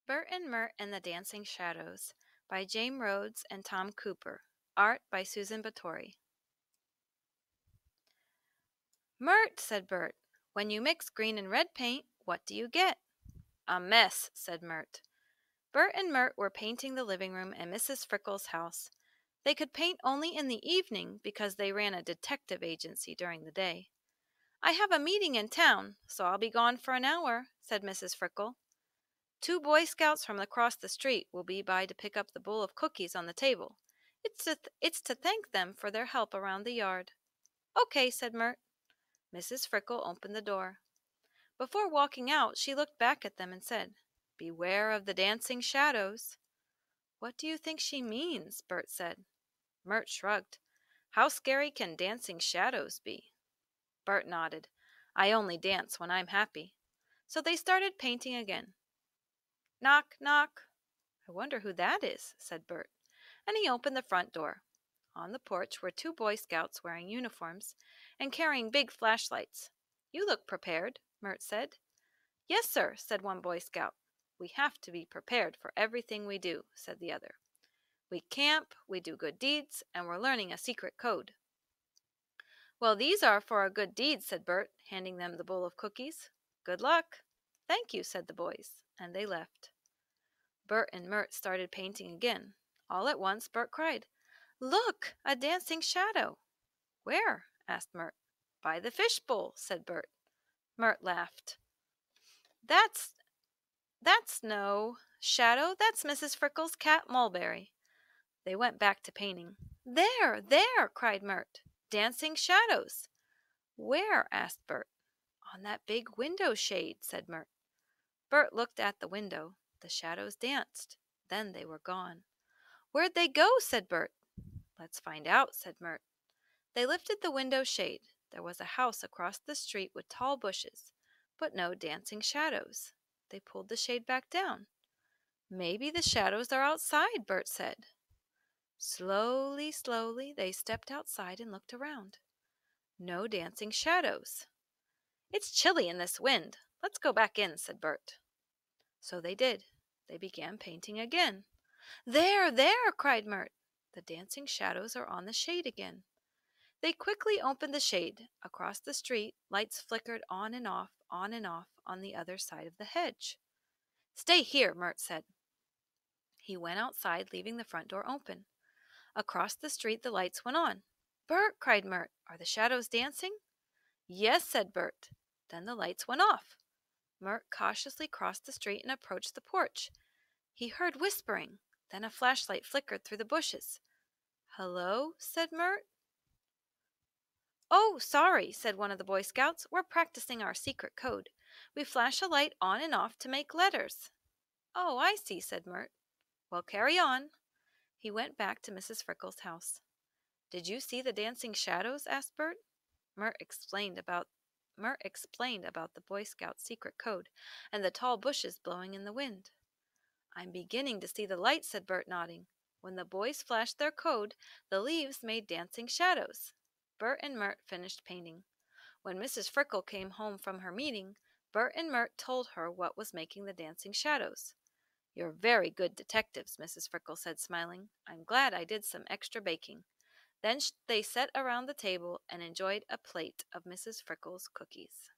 Bert and Mert and the Dancing Shadows by James Rhodes and Tom Cooper. Art by Susan Batory. Mert, said Bert, when you mix green and red paint, what do you get? A mess, said Mert. Bert and Mert were painting the living room in Mrs. Frickle's house. They could paint only in the evening because they ran a detective agency during the day. I have a meeting in town, so I'll be gone for an hour, said Mrs. Frickle. 2 Boy Scouts from across the street will be by to pick up the bowl of cookies on the table. It's to thank them for their help around the yard. Okay, said Mert. Mrs. Frickle opened the door. Before walking out, she looked back at them and said, Beware of the dancing shadows. What do you think she means? Bert said. Mert shrugged. How scary can dancing shadows be? Bert nodded. I only dance when I'm happy. So they started painting again. Knock, knock. I wonder who that is, said Bert, and he opened the front door. On the porch were 2 Boy Scouts wearing uniforms and carrying big flashlights. You look prepared, Mert said. Yes, sir, said one Boy Scout. We have to be prepared for everything we do, said the other. We camp, we do good deeds, and we're learning a secret code. Well, these are for our good deeds, said Bert, handing them the bowl of cookies. Good luck. Thank you, said the boys, and they left. Bert and Mert started painting again. All at once, Bert cried, Look, a dancing shadow. Where? asked Mert. By the fishbowl, said Bert. Mert laughed. That's no shadow, that's Mrs. Frickle's cat Mulberry. They went back to painting. There, there, cried Mert. Dancing shadows. Where? asked Bert. On that big window shade, said Mert. Bert looked at the window. The shadows danced. Then they were gone. Where'd they go? said Bert. Let's find out, said Mert. They lifted the window shade. There was a house across the street with tall bushes, but no dancing shadows. They pulled the shade back down. Maybe the shadows are outside, Bert said. Slowly, slowly, they stepped outside and looked around. No dancing shadows. It's chilly in this wind. Let's go back in, said Bert. So they did. They began painting again. There, there, cried Mert. The dancing shadows are on the shade again. They quickly opened the shade. Across the street, lights flickered on and off on the other side of the hedge. Stay here, Mert said. He went outside, leaving the front door open. Across the street, the lights went on. Bert, cried Mert, are the shadows dancing? Yes, said Bert. Then the lights went off. Mert cautiously crossed the street and approached the porch. He heard whispering. Then a flashlight flickered through the bushes. Hello, said Mert. Oh, sorry, said one of the Boy Scouts. We're practicing our secret code. We flash a light on and off to make letters. Oh, I see, said Mert. Well, carry on. He went back to Mrs. Frickle's house. Did you see the dancing shadows? asked Bert. Mert explained about the Boy Scout's secret code and the tall bushes blowing in the wind. I'm beginning to see the light, said Bert, nodding. When the boys flashed their code, the leaves made dancing shadows. Bert and Mert finished painting. When Mrs. Frickle came home from her meeting, Bert and Mert told her what was making the dancing shadows. You're very good detectives, Mrs. Frickle said, smiling. I'm glad I did some extra baking. Then they sat around the table and enjoyed a plate of Mrs. Frickle's cookies.